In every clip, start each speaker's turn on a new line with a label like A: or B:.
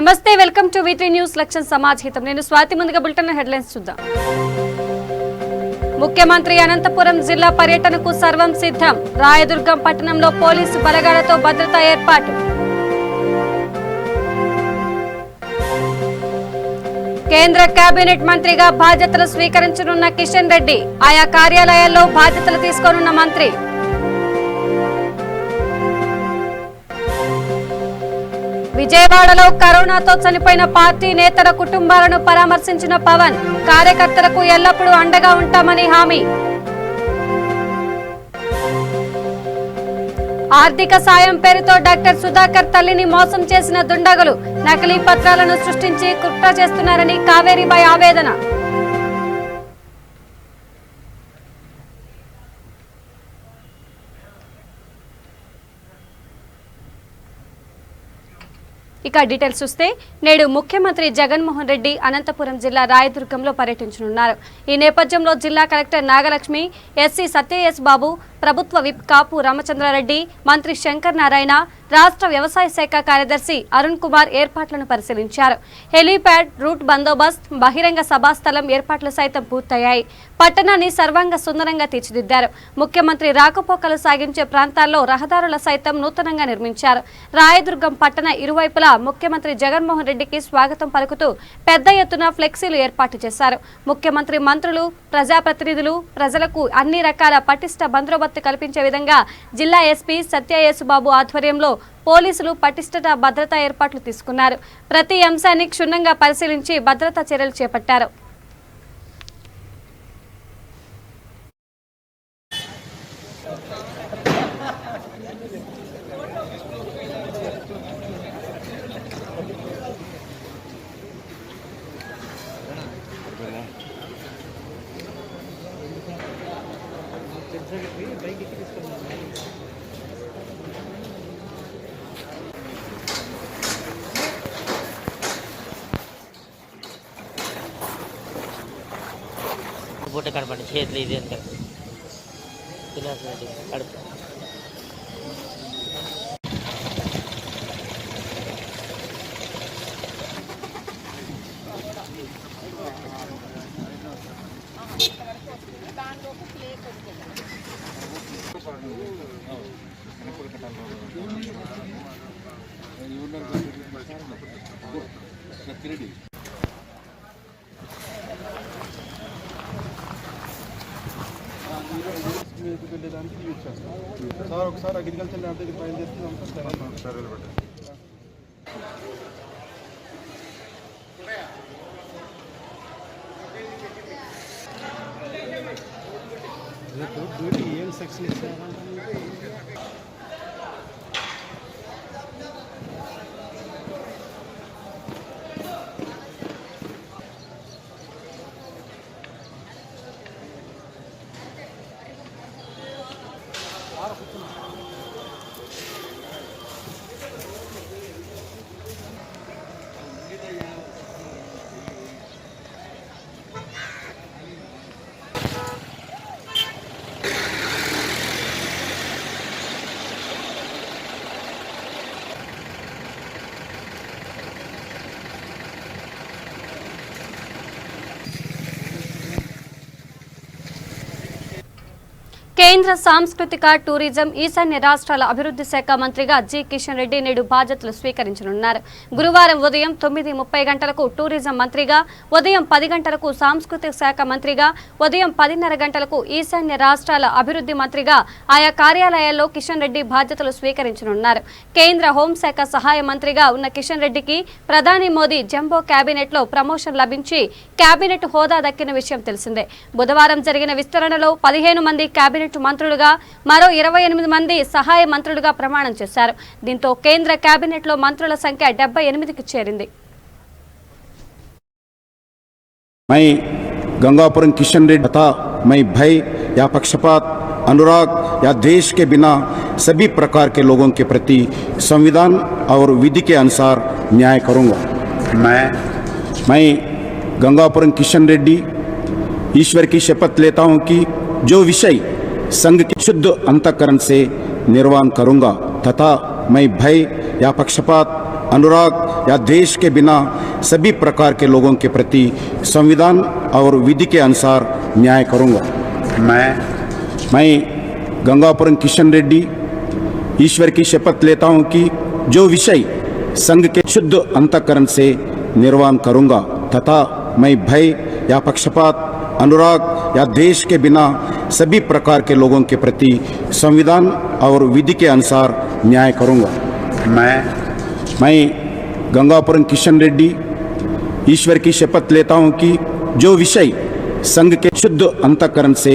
A: నమస్తే welcome to V3 news లక్ష్యం సమాజ్ హితం నేను స్వాతి ముందుగా బులెటిన్ హెడ్లైన్స్ చూద్దాం ముఖ్యమంత్రి అనంతపురం జిల్లా పర్యటనకు సర్వం సిద్ధం రాయదుర్గం పట్టణంలో పోలీసు బలగాలతో భద్రతా ఏర్పాటు కేంద్ర కేబినెట్ మంత్రిగా బాధ్యతలు స్వీకరించనున్న కిషన్ రెడ్డి ఆయా కార్యాలయాల్లో బాధ్యతలు తీసుకోనున్న మంత్రి విజయవాడలో కరోనాతో చనిపోయిన పార్టీ నేతల కుటుంబాలను పరామర్శించిన పవన్ కార్యకర్తలకు ఎల్లప్పుడూ అండగా ఉంటామని హామీ ఆర్థిక సాయం పేరుతో డాక్టర్ సుధాకర్ తల్లిని మోసం చేసిన దుండగులు నకిలీ పత్రాలను సృష్టించి కుట్ర చేస్తున్నారని కావేరీబాయి ఆవేదన ఇక డీటెయిల్స్ చూస్తే నేడు ముఖ్యమంత్రి జగన్మోహన్ రెడ్డి అనంతపురం జిల్లా రాయదుర్గంలో పర్యటించనున్నారు. ఈ నేపథ్యంలో జిల్లా కలెక్టర్ నాగలక్ష్మి, ఎస్సీ సత్యఎస్ బాబు, ప్రభుత్వ విప్ కాపు రామచంద్రారెడ్డి, మంత్రి శంకర్ నారాయణ, రాష్ట్ర వ్యవసాయ శాఖ కార్యదర్శి అరుణ్ కుమార్ ఏర్పాట్లను పరిశీలించారు. హెలీప్యాడ్, రూట్ బందోబస్త్, బహిరంగ సభాస్థలం ఏర్పాట్లు సైతం పూర్తయ్యాయి. పట్టణాన్ని సర్వాంగ సుందరంగా తీర్చిదిద్దారు. ముఖ్యమంత్రి రాకపోకలు సాగించే ప్రాంతాల్లో రహదారుల సైతం నూతనంగా నిర్మించారు. రాయదుర్గం పట్టణ ఇరువైపులా ముఖ్యమంత్రి జగన్మోహన్ రెడ్డికి స్వాగతం పలుకుతూ పెద్ద ఎత్తున ఫ్లెక్సీలు ఏర్పాటు చేశారు. ముఖ్యమంత్రి మంత్రులు, ప్రజాప్రతినిధులు, ప్రజలకు అన్ని రకాల పటిష్ట బందోబస్తు కల్పించే విధంగా జిల్లా ఎస్పీ సత్యయేసు బాబు ఆధ్వర్యంలో పోలీసులు పటిష్ట భద్రతా ఏర్పాట్లు తీసుకున్నారు. ప్రతి అంశాన్ని క్షుణ్ణంగా పరిశీలించి భద్రతా చర్యలు చేపట్టారు.
B: పూట కనపడి చేతులు ఇది అంత కడుపు
C: వెళ్ళేదానికి యూజ్ చేస్తాం సార్. ఒకసారి అగ్రికల్చర్ ల్యాబ్ దగ్గర ఫైల్ చేస్తున్నాం సార్. డ్యూటీ ఏం సెక్షన్ ఇచ్చారు?
A: కేంద్ర సాంస్కృతిక, టూరిజం, ఈశాన్య రాష్ట్రాల అభివృద్ధి శాఖ మంత్రిగా జి కిషన్ రెడ్డి నేడు బాధ్యతలు స్వీకరించనున్నారు. గురువారం ఉదయం 9:30 గంటలకు టూరిజం మంత్రిగా, ఉదయం 10 గంటలకు సాంస్కృతిక శాఖ మంత్రిగా, ఉదయం 10:30 గంటలకు ఈశాన్య రాష్ట్రాల అభివృద్ధి మంత్రిగా ఆయా కార్యాలయాల్లో కిషన్ రెడ్డి బాధ్యతలు స్వీకరించనున్నారు. కేంద్ర హోంశాఖ సహాయ మంత్రిగా ఉన్న కిషన్ రెడ్డికి ప్రధాని మోదీ జంబో కేబినెట్ లో ప్రమోషన్ లభించి కేబినెట్ హోదా దక్కిన విషయం తెలిసిందే. బుధవారం జరిగిన విస్తరణలో 15 మంది కేబినెట్ మంత్రులుగా, మరో 28 మంది సహాయ మంత్రులుగా ప్రమాణం చేశారు. దీంతో కేంద్ర కేబినెట్ లో మంత్రుల సంఖ్య 78కి చేరింది.
D: मैं गंगापुरम किशन रेड्डी तथा मैं भय या पक्षपात, अनुराग या द्वेष के बिना सभी प्रकार के लोगों के प्रति संविधान और विधि के अनुसार न्याय करूंगा। मैं गंगापुरम किशन रेड्डी ईश्वर की शपथ लेता हूं कि जो विषय संघ के शुद्ध अंतःकरण से निर्वाण करूंगा तथा मैं भय या पक्षपात, अनुराग या देश के बिना सभी प्रकार के लोगों के प्रति संविधान और विधि के अनुसार न्याय करूंगा। मैं गंगापुरम किशन रेड्डी ईश्वर की शपथ लेता हूं कि जो विषय संघ के शुद्ध अंतःकरण से निर्वहन करूंगा तथा मैं भय या पक्षपात अनुराग या देश के बिना सभी प्रकार के लोगों के प्रति संविधान और विधि के अनुसार न्याय करूंगा। मैं गंगापुरम किशन रेड्डी ईश्वर की शपथ लेता हूं कि जो विषय संघ के शुद्ध अंतःकरण से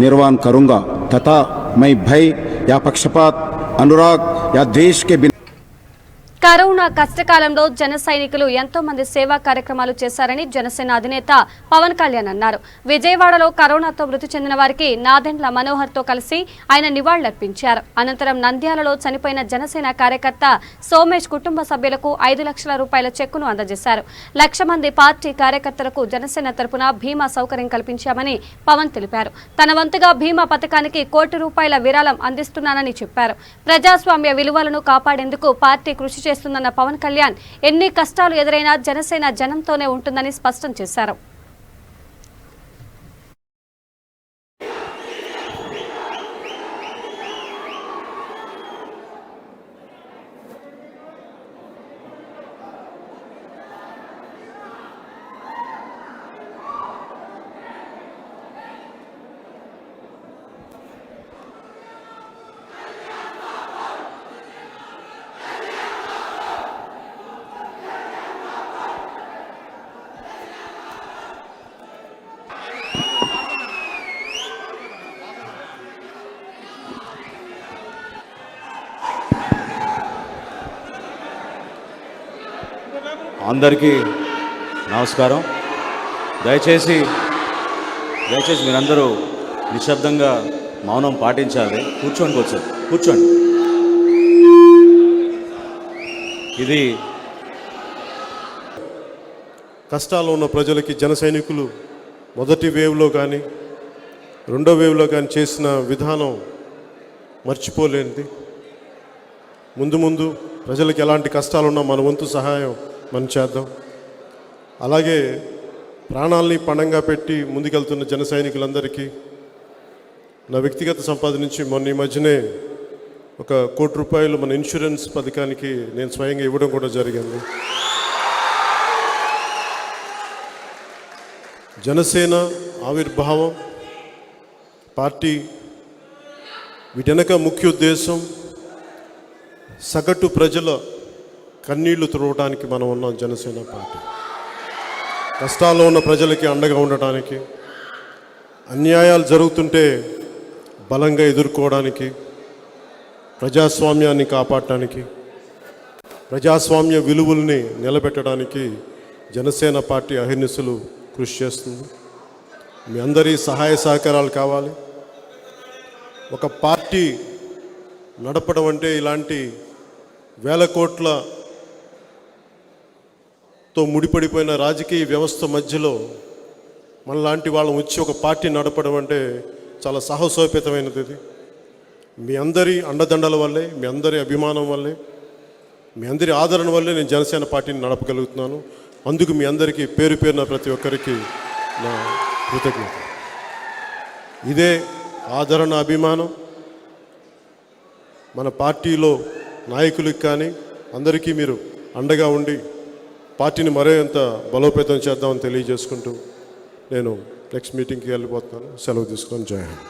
D: निर्वहन करूंगा तथा मैं भय या पक्षपात अनुराग या देश के बिना
A: కరోనా కష్టకాలంలో జన సైనికులు ఎంతో మంది సేవా కార్యక్రమాలు చేశారని జనసేన అధినేత పవన్ కళ్యాణ్ అన్నారు. విజయవాడలో కరోనాతో మృతి చెందిన వారికి నాదెండ్ల మనోహర్ తో కలిసి ఆయన నివాళులర్పించారు. అనంతరం నంద్యాలలో చనిపోయిన జనసేన కార్యకర్త సోమేష్ కుటుంబ సభ్యులకు 5 లక్షల రూపాయల చెక్కును అందజేశారు. 1,00,000 మంది పార్టీ కార్యకర్తలకు జనసేన తరపున బీమా సౌకర్యం కల్పించామని పవన్ తెలిపారు. తన వంతుగా బీమా పథకానికి ₹1,00,00,000 విరాళం అందిస్తున్నానని చెప్పారు. ప్రజాస్వామ్య విలువలను కాపాడేందుకు పార్టీ కృషి చేస్తున్న పవన్ కళ్యాణ్ ఎన్ని కష్టాలు ఎదురైనా జనసేన జనంతోనే ఉంటుందని స్పష్టం చేశారు.
B: అందరికీ నమస్కారం. దయచేసి మీరందరూ నిశ్శబ్దంగా మౌనం పాటించాలి. కూర్చోండి. ఇది
C: కష్టాల్లో ఉన్న ప్రజలకి జన సైనికులు మొదటి వేవ్లో కానీ రెండో వేవ్లో కానీ చేసిన విధానం మర్చిపోలేనిది. ముందు ప్రజలకు ఎలాంటి కష్టాలున్నా మన వంతు సహాయం మనం చేద్దాం. అలాగే ప్రాణాలని పణంగా పెట్టి ముందుకెళ్తున్న జన సైనికులందరికీ నా వ్యక్తిగత సంపాదన నుంచి మొన్న ఈ మధ్యనే ₹1,00,00,000 మన ఇన్సూరెన్స్ పథకానికి నేను స్వయంగా ఇవ్వడం కూడా జరిగింది. జనసేన ఆవిర్భావం పార్టీ వీటెనక ముఖ్య ఉద్దేశం సగటు ప్రజల కన్నీళ్లు తుడవడానికి మనం ఉన్నాం. జనసేన పార్టీ కష్టాల్లో ఉన్న ప్రజలకి అండగా ఉండటానికి, అన్యాయాలు జరుగుతుంటే బలంగా ఎదుర్కోవడానికి, ప్రజాస్వామ్యాన్ని కాపాడటానికి, ప్రజాస్వామ్య విలువల్ని నిలబెట్టడానికి జనసేన పార్టీ అహర్నిశలు కృషి చేస్తుంది. మీ అందరి సహాయ సహకారాలు కావాలి. ఒక పార్టీ నడపడం అంటే ఇలాంటి వేల కోట్లతో ముడిపడిపోయిన రాజకీయ వ్యవస్థ మధ్యలో మనలాంటి వాళ్ళం వచ్చి ఒక పార్టీ నడపడం అంటే చాలా సాహసోపేతమైనది. ఇది మీ అందరి అండదండల వల్లే, మీ అందరి అభిమానం వల్లే, మీ అందరి ఆదరణ వల్లే నేను జనసేన పార్టీని నడపగలుగుతున్నాను. అందుకు మీ అందరికీ పేరు పేరున ప్రతి ఒక్కరికి నా కృతజ్ఞత. ఇదే ఆదరణ, అభిమానం మన పార్టీలో నాయకులకు కానీ అందరికీ మీరు అండగా ఉండి పార్టీని మరింత బలోపేతం చేద్దామని తెలియజేసుకుంటూ నేను నెక్స్ట్ మీటింగ్కి వెళ్ళిపోతున్నాను. సెలవు తీసుకొని జై హింద్.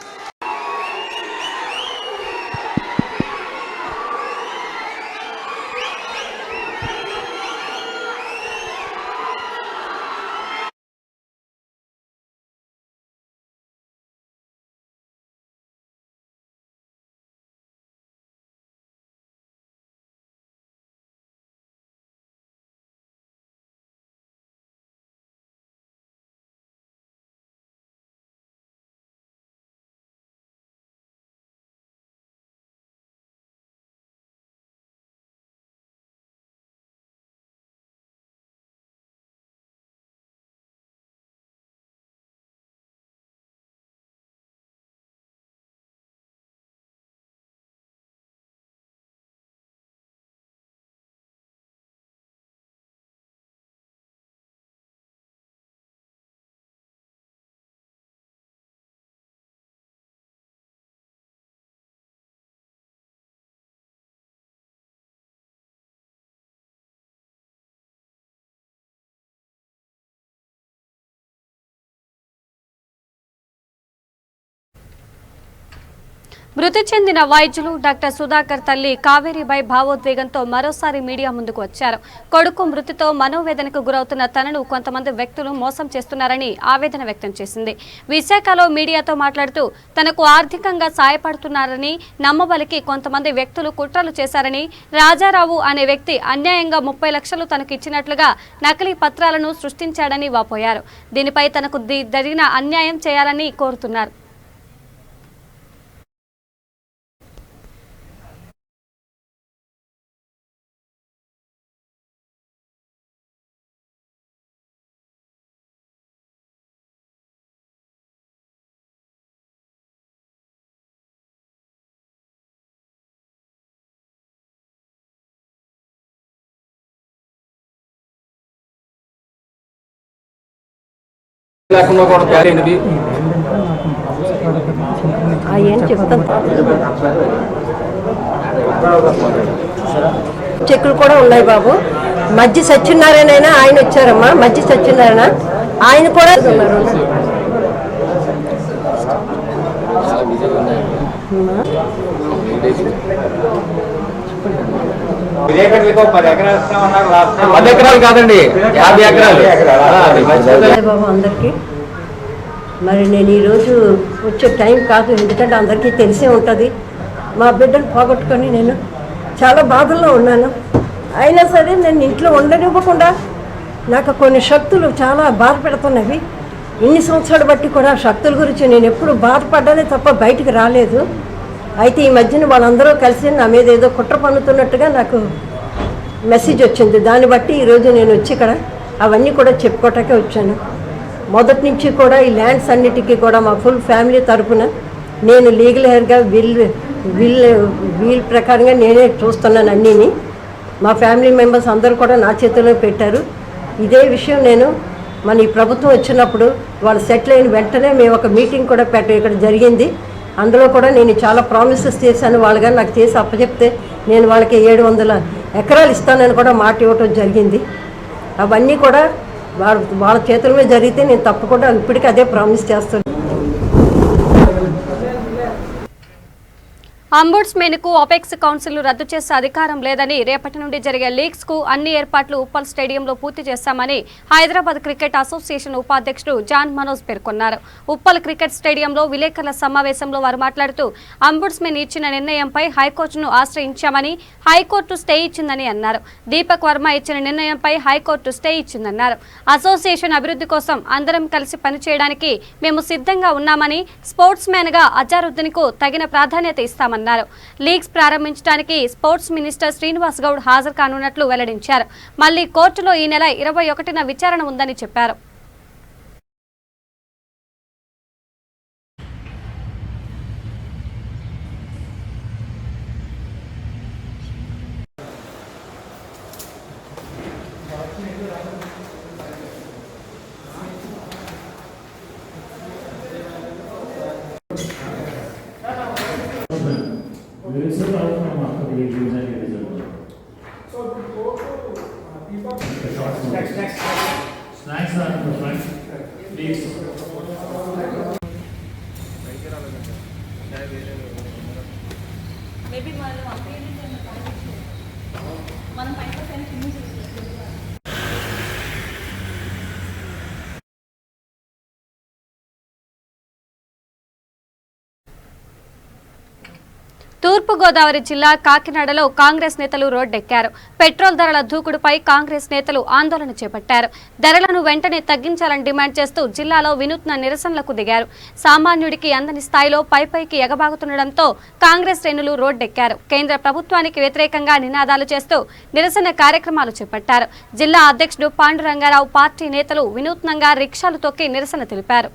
A: మృతి చెందిన వైద్యులు డాక్టర్ సుధాకర్ తల్లి కావేరీబాయి భావోద్వేగంతో మరోసారి మీడియా ముందుకు వచ్చారు. కొడుకు మృతితో మనోవేదనకు గురవుతున్న తనను కొంతమంది వ్యక్తులు మోసం చేస్తున్నారని ఆవేదన వ్యక్తం చేసింది. విశాఖలో మీడియాతో మాట్లాడుతూ తనకు ఆర్థికంగా సాయపడుతున్నారని నమ్మబలికి కొంతమంది వ్యక్తులు కుట్రలు చేశారని, రాజారావు అనే వ్యక్తి అన్యాయంగా 30 లక్షలు తనకు ఇచ్చినట్లుగా నకిలీ పత్రాలను సృష్టించాడని వాపోయారు. దీనిపై తనకు జరిగిన అన్యాయం చేయాలని కోరుతున్నారు.
E: లేకుండా కూడా తయారైనది
F: చెక్కులు కూడా ఉన్నాయి బాబు. మధ్య సత్యనారాయణ ఆయన వచ్చారమ్మా, మధ్య సత్యనారాయణ ఆయన కూడా ఉన్నారు.
E: ఎకరాలు కాదండి, 50 ఎకరాలు
F: బాబు అందరికీ. మరి నేను ఈరోజు వచ్చే టైం కాదు, ఎందుకంటే అందరికీ తెలిసే ఉంటుంది. మా బిడ్డను పోగొట్టుకొని నేను చాలా బాధల్లో ఉన్నాను. అయినా సరే నేను ఇంట్లో ఉండనివ్వకుండా నాకు కొన్ని శక్తులు చాలా బాధ పెడుతున్నవి. ఇన్ని సంవత్సరాలు బట్టి కూడా శక్తుల గురించి నేను ఎప్పుడు బాధపడ్డానే తప్ప బయటికి రాలేదు. అయితే ఈ మధ్యన వాళ్ళందరూ కలిసి నా మీద ఏదో కుట్ర పన్నుతున్నట్టుగా నాకు మెసేజ్ వచ్చింది. దాన్ని బట్టి ఈరోజు నేను వచ్చి ఇక్కడ అవన్నీ కూడా చెప్పుకోవటాకే వచ్చాను. మొదటి నుంచి కూడా ఈ ల్యాండ్స్ అన్నిటికీ కూడా మా ఫుల్ ఫ్యామిలీ తరఫున నేను లీగల్ హెయిర్గా వీల్ ప్రకారంగా నేనే చూస్తున్నాను అన్నీని. మా ఫ్యామిలీ మెంబర్స్ అందరూ కూడా నా చేతిలో పెట్టారు. ఇదే విషయం నేను మన ఈ ప్రభుత్వం వచ్చినప్పుడు వాళ్ళు సెటిల్ అయిన వెంటనే మేము ఒక మీటింగ్ కూడా ఇక్కడ జరిగింది. అందులో కూడా నేను చాలా ప్రామిసెస్ చేశాను. వాళ్ళు కానీ నాకు చేసి అప్పచెప్తే నేను వాళ్ళకి 700 ఎకరాలు ఇస్తానని కూడా మాట ఇవ్వటం జరిగింది. అవన్నీ కూడా వాళ్ళ చేతుల మీద జరిగితే నేను తప్పకుండా ఇప్పటికీ అదే ప్రామిస్ చేస్తాను.
A: అంబుడ్స్మెన్కు అపెక్స్ కౌన్సిల్ రద్దు చేసే అధికారం లేదని, రేపటి నుండి జరిగే లీగ్స్ కు అన్ని ఏర్పాట్లు ఉప్పల్ స్టేడియంలో పూర్తి చేస్తామని హైదరాబాద్ క్రికెట్ అసోసియేషన్ ఉపాధ్యక్షుడు జాన్ మనోజ్ పేర్కొన్నారు. ఉప్పల్ క్రికెట్ స్టేడియంలో విలేకరుల సమావేశంలో వారు మాట్లాడుతూ అంబుడ్స్మెన్ ఇచ్చిన నిర్ణయంపై హైకోర్టును ఆశ్రయించామని, హైకోర్టు స్టే ఇచ్చిందని అన్నారు. దీపక్ వర్మ ఇచ్చిన నిర్ణయంపై హైకోర్టు స్టే ఇచ్చిందన్నారు. అసోసియేషన్ అభివృద్ధి కోసం అందరం కలిసి పనిచేయడానికి మేము సిద్ధంగా ఉన్నామని, స్పోర్ట్స్ మ్యాన్ గా అజారుద్దీన్ కు తగిన ప్రాధాన్యత ఇస్తామన్నారు. లీగ్స్ ప్రారంభించడానికి స్పోర్ట్స్ మినిస్టర్ శ్రీనివాస్ గౌడ్ హాజరు కానున్నట్లు వెల్లడించారు. మళ్లీ కోర్టులో ఈ నెల 21న విచారణ ఉందని చెప్పారు.
G: Snacks are in the front, please. Maybe
A: తూర్పుగోదావరి జిల్లా కాకినాడలో కాంగ్రెస్ నేతలు రోడ్డెక్కారు. పెట్రోల్ ధరల దూకుడుపై కాంగ్రెస్ నేతలు ఆందోళన చేపట్టారు. ధరలను వెంటనే తగ్గించాలని డిమాండ్ చేస్తూ జిల్లాలో వినూత్న నిరసనలకు దిగారు. సామాన్యుడికి అందని స్థాయిలో పైపైకి ఎగబాగుతుండటంతో కాంగ్రెస్ శ్రేణులు రోడ్డెక్కారు. కేంద్ర ప్రభుత్వానికి వ్యతిరేకంగా నినాదాలు చేస్తూ నిరసన కార్యక్రమాలు చేపట్టారు. జిల్లా అధ్యక్షుడు పాండురంగారావు పార్టీ నేతలు వినూత్నంగా రిక్షాలు తొక్కి నిరసన తెలిపారు.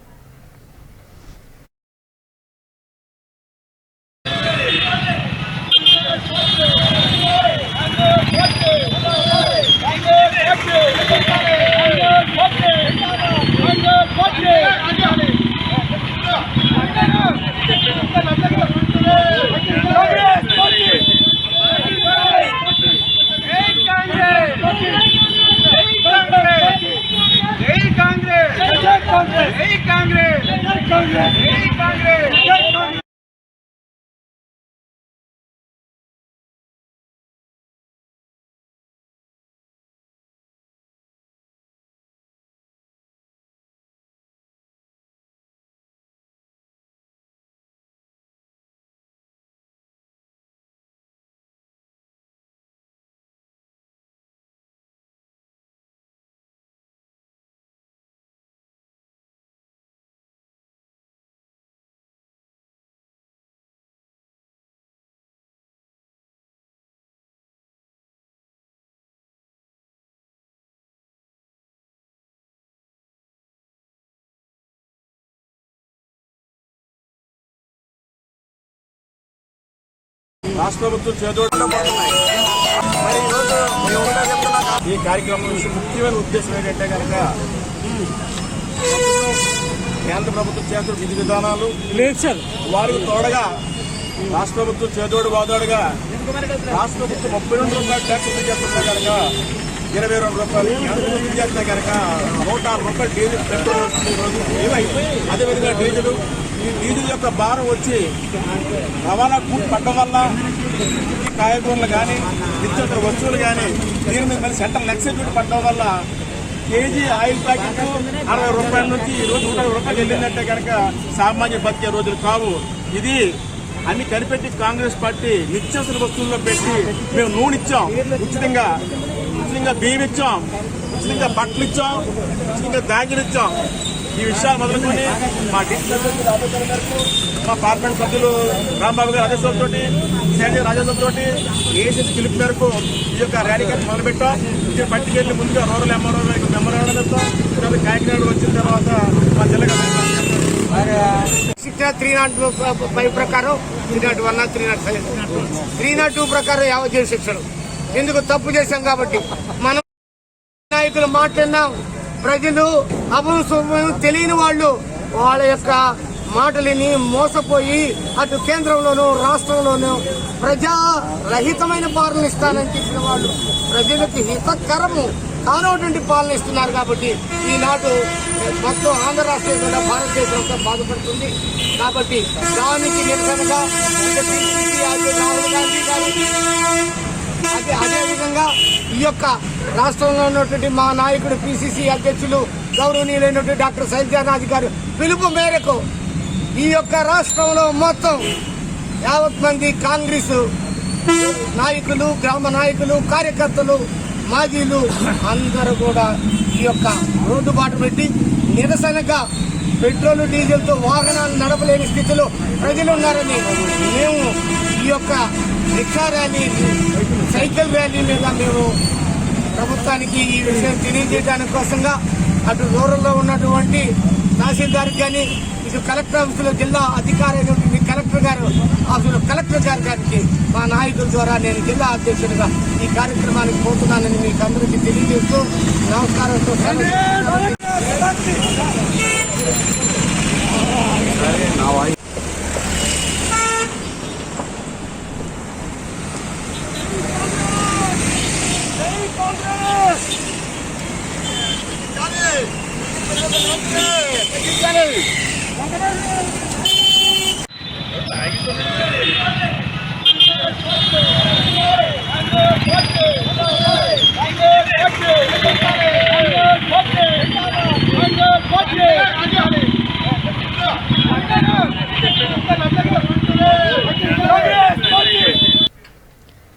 H: Congress!
C: రాష్ట్ర ప్రభుత్వం చేదోడుతున్నాయి. మరి ఈరోజు ఈ కార్యక్రమం ముఖ్యమైన ఉద్దేశం ఏంటంటే కనుక కేంద్ర ప్రభుత్వం చేతుల విధి విధానాలు వారికి తోడగా రాష్ట్ర ప్రభుత్వం చేదోడు వాదోడుగా రాష్ట్ర ప్రభుత్వం 32 రూపాయలు ట్యాక్స్ చేస్తున్నా కనుక 22 రూపాయలు కేంద్ర ప్రభుత్వం చేస్తే కనుక 106 రూపాయలు డీజిల్ పెట్రోల్ వస్తుంది ఈరోజు. అదేవిధంగా డీజిల్ యొక్క భారం వచ్చి రవాణా కూలి పడడం వల్ల కాయగూరలు కానీ నిత్యావసర వస్తువులు కానీ దీని మీద మళ్ళీ సెంట్రల్ ఎక్సైజ్ డ్యూటీ పడడం వల్ల కేజీ ఆయిల్ ప్యాకెట్ 60 రూపాయల నుంచి ఈరోజు 120 రూపాయలు వెళ్ళిందంటే కనుక సామాన్య బతికే రోజులు కావు. ఇది అన్ని కనిపెట్టి కాంగ్రెస్ పార్టీ నిత్యావసర వస్తువుల్లో పెట్టి మేము నూనె ఇచ్చాం, ఉచితంగా బియ్యం ఇచ్చాం, ఉచితంగా బట్టలు ఇచ్చాం, ఉచితంగా బ్యాగులు ఇచ్చాం. ఈ విషయాలు మొదలుకొని మా పార్లమెంట్ సభ్యులు రాంబాబు గారి ఆదేశాలతో సేంద్రీయ రాజేశ్వరంతో ఏసీసీ పిలుపు మేరకు ఈ యొక్క ర్యాలీ కార్యక్రమం మొదలుపెట్టాం. ఇది పట్టుకెళ్లి ముందుగా రూరల్ ఎంఆర్ఓ మెమోరాండం ఇస్తాం. తర్వాత కాకినాడ వచ్చిన తర్వాత మా జిల్లా
H: 305 ప్రకారం 301, 305, 302 ప్రకారం యావజ్జీవ శిక్షలు. ఎందుకు తప్పు చేశాం కాబట్టి మనం నాయకులు మాట్లాడినాం. ప్రజలు అభం తెలియని వాళ్ళు వాళ్ళ యొక్క మాటలని మోసపోయి అటు కేంద్రంలోనూ రాష్ట్రంలోనూ ప్రజారహితమైన పాలన ఇస్తానని చెప్పిన వాళ్ళు ప్రజలకు హితకరము కానటువంటి పాలన ఇస్తున్నారు. కాబట్టి ఈనాడు మొత్తం ఆంధ్ర రాష్ట్రం కూడా భారతదేశంతో బాధపడుతుంది. కాబట్టి దానికి నిరసనగా రాహుల్ గాంధీ గారు అదేవిధంగా ఈ యొక్క రాష్ట్రంలో ఉన్నటువంటి మా నాయకుడు పిసిసి అధ్యక్షులు గౌరవనీయులైనటువంటి డాక్టర్ శైలజానాథ్ గారు పిలుపు మేరకు ఈ యొక్క రాష్ట్రంలో మొత్తం 50 మంది కాంగ్రెస్ నాయకులు, గ్రామ నాయకులు, కార్యకర్తలు, మాజీలు అందరూ కూడా ఈ యొక్క రోడ్డు బాట పెట్టి నిరసనగా పెట్రోల్ డీజిల్తో వాహనాలు నడపలేని స్థితిలో ప్రజలు ఉన్నారని మేము ఈ యొక్క రిక్షా ర్యాలీ, సైకిల్ ర్యాలీ మీద మేము ప్రభుత్వానికి ఈ విషయం తెలియజేయడానికి కోసంగా అటు రూరల్లో ఉన్నటువంటి తహసీల్దార్ కానీ ఇటు కలెక్టర్ ఆఫీసులో జిల్లా అధికారి కలెక్టర్ గారికి మా నాయకుల ద్వారా నేను జిల్లా అధ్యక్షుడిగా ఈ కార్యక్రమానికి పోతున్నానని మీకు అందరికీ తెలియజేస్తూ నమస్కారంతో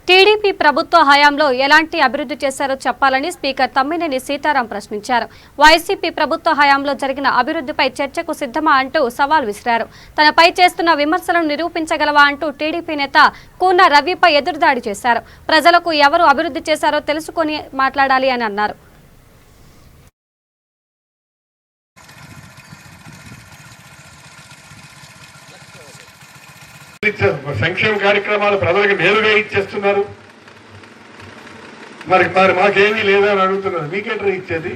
A: టీడీపీ ప్రభుత్వ హయాంలో ఎలాంటి అభివృద్ధి చేశారో చెప్పాలని స్పీకర్ తమ్మినేని సీతారాం ప్రశ్నించారు. వైసీపీ ప్రభుత్వ హయాంలో జరిగిన అభివృద్ధిపై చర్చకు సిద్ధమా అంటూ సవాల్ విసిరారు. తనపై చేస్తున్న విమర్శలను నిరూపించగలవా అంటూ టీడీపీ నేత కూన రవిపై ఎదురుదాడి చేశారు. ప్రజలకు ఎవరు అభివృద్ధి చేశారో తెలుసుకొని మాట్లాడాలి అని అన్నారు.
I: సంక్షేమ కార్యక్రమాలు ప్రజలకు నేరుగా ఇచ్చేస్తున్నారు. మరి మాకేమీ లేదా అని అడుగుతున్నారు. మీకేంటే ఇచ్చేది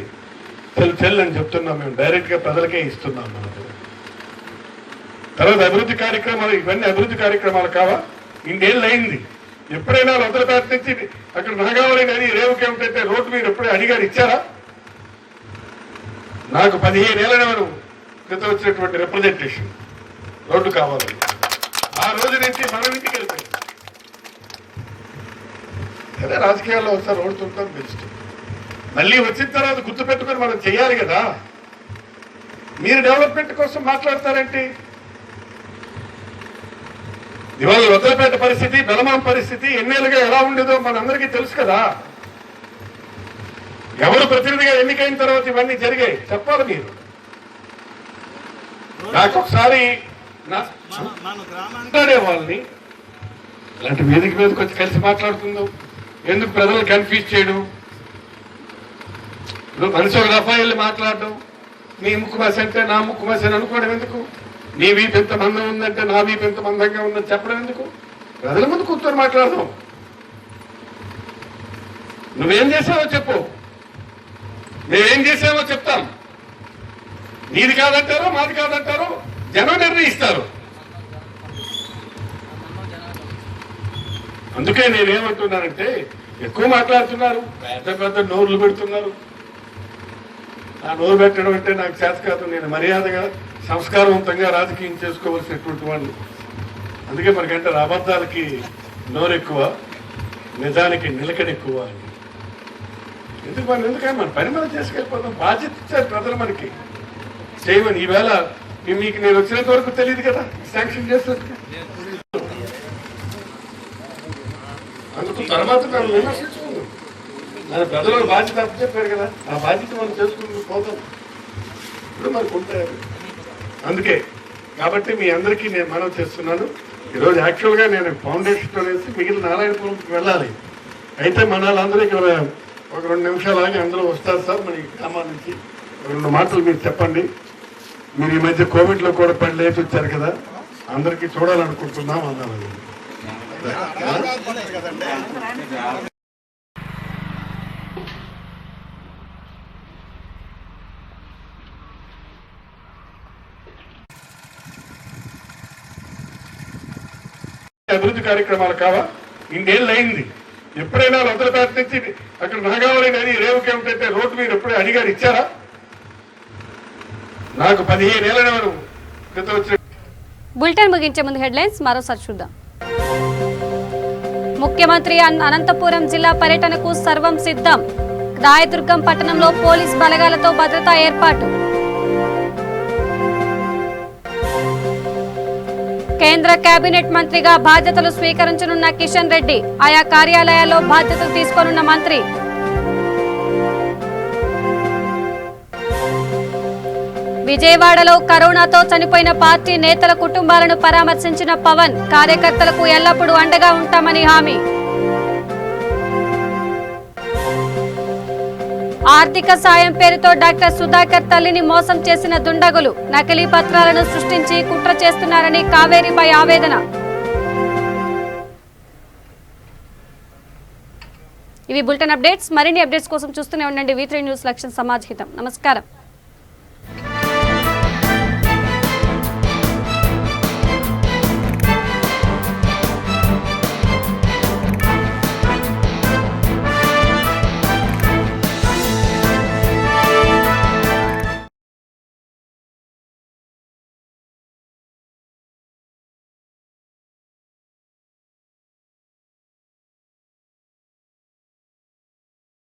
I: చెల్లు అని చెప్తున్నాం. మేము డైరెక్ట్ గా ప్రజలకే ఇస్తున్నాం. తర్వాత అభివృద్ధి కార్యక్రమాలు, ఇవన్నీ అభివృద్ధి కార్యక్రమాలు కావా? ఇన్నేళ్ళు అయింది. ఎప్పుడైనా వదలపేట నుంచి అక్కడ నాగావళి నది రేవుకేమిటంటే రోడ్డు మీరు ఎప్పుడైనా అడిగారు ఇచ్చారా? నాకు 15 ఏళ్ళ క్రితం వచ్చినటువంటి రిప్రజెంటేషన్ రోడ్డు కావాలి. ఆ రోజు నుంచి మనం ఇంటికి వెళ్తాం. అదే రాజకీయాల్లో ఒకసారి ఓడుతుంటాం, గెలుస్తాం. మళ్ళీ వచ్చిన తర్వాత గుర్తుపెట్టుకొని మనం చెయ్యాలి కదా. మీరు డెవలప్మెంట్ కోసం మాట్లాడతారేంటి? ఇవాళ వదలపేట పరిస్థితి, బెలమాం పరిస్థితి ఎన్నేళ్ళుగా ఎలా ఉండేదో మనందరికీ తెలుసు కదా. ఎవరు ప్రతినిధిగా ఎన్నికైన తర్వాత ఇవన్నీ జరిగాయి చెప్పాలి మీరు. నాకొకసారి మాట్లాడే వాళ్ళని ఇలాంటి వేదిక మీదకి వచ్చి కలిసి మాట్లాడుతుందో ఎందుకు ప్రజలు కన్ఫ్యూజ్ చేయడం? ఇప్పుడు మనిషి ఒక దఫా వెళ్ళి మాట్లాడడం, నీ ముక్కు మసి అంటే నా ముక్కు మసి అని అనుకోవడం ఎందుకు? నీ వీపు ఎంత మందం ఉందంటే నా వీపు ఎంత మందంగా ఉందని చెప్పడం ఎందుకు? ప్రజల ముందు కూర్చొని మాట్లాడదాం. నువ్వేం చేసావో చెప్పు, మేమేం చేసామో చెప్తాం. నీది కాదంటారో మాది కాదంటారో జనం నిర్ణయిస్తారు. అందుకే నేనేమంటున్నానంటే, ఎక్కువ మాట్లాడుతున్నారు, పెద్ద పెద్ద నోర్లు పెడుతున్నారు. ఆ నోరు పెట్టడం అంటే నాకు చేత కాదు. నేను మర్యాదగా సంస్కారవంతంగా రాజకీయం చేసుకోవాల్సినటువంటి వాడిని. అందుకే మనకంటే అబద్ధాలకి నోరు ఎక్కువ, నిజానికి నిలకడ ఎక్కువ అని. ఎందుకని మన పని మనం చేసుకెళ్ళిపోతాం. బాధ్యత ఇచ్చారు ప్రజలు మనకి చేయమని. ఈవేళ మీకు నేను వచ్చినంత వరకు తెలియదు కదా శాంక్షన్ చేస్తారు. అందుకు తర్వాత మనం విమర్శించుకుందాం. మన ప్రజలకు బాధ్యత అప్పచెప్పారు కదా, ఆ బాధ్యత మనం చేసుకుంటూ పోతాం. ఇప్పుడు మనకు ఉంటాయి. అందుకే కాబట్టి మీ అందరికీ నేను మనవి చేస్తున్నాను. ఈరోజు యాక్చువల్గా నేను ఫౌండేషన్తో వేసి మిగిలిన నారాయణపురంకి వెళ్ళాలి. అయితే మన వాళ్ళందరూ ఇక్కడ ఒక 2 నిమిషాలు ఆగి అందరూ వస్తారు సార్ మన గ్రామాల నుంచి. 2 మాటలు మీరు చెప్పండి. మీరు ఈ మధ్య కోవిడ్లో కూడా పని లేచి వచ్చారు కదా, అందరికీ చూడాలనుకుంటున్నాం అన్నాను. అభివృద్ధి కార్యక్రమాలు కావా? ఇన్నేళ్ళు అయింది. ఎప్పుడైనా వదలపేట నుంచి అక్కడ నాగావళి నది రేవుకి ఏమిటంటే రోడ్డు మీరు ఎప్పుడే అడిగారు, ఇచ్చారా? నాకు 15 ఏళ్ళ క్రితం వచ్చిన.
A: బులెటిన్ ముగించే ముందు హెడ్లైన్స్ మరోసారి చూద్దాం. ముఖ్యమంత్రి అనంతపురం జిల్లా పర్యటనకు సర్వం సిద్ధం. రాయదుర్గం పట్టణంలో పోలీస్ బలగాలతో భద్రతా ఏర్పాటు. కేంద్ర కేబినెట్ మంత్రిగా బాధ్యతలు స్వీకరించనున్న కిషన్ రెడ్డి. ఆయా కార్యాలయాల్లో బాధ్యతలు తీసుకోనున్న మంత్రి. విజయవాడలో కరోనాతో చనిపోయిన పార్టీ నేతల కుటుంబాలను పరామర్శించిన పవన్. కార్యకర్తలకు ఎల్లప్పుడూ అండగా ఉంటామని హామీ. ఆర్థిక సాయం పేరుతో డాక్టర్ సుధాకర్ తల్లిని మోసం చేసిన దుండగులు. నకిలీ పత్రాలను సృష్టించి కుట్ర చేస్తున్నారని కావేరీపై ఆవేదన. ఇవి బులెటిన్ అప్డేట్స్. మరిన్ని అప్డేట్స్ కోసం చూస్తూనే ఉండండి V3 న్యూస్ లక్ష్యం సమాజ్ హితం. నమస్కారం.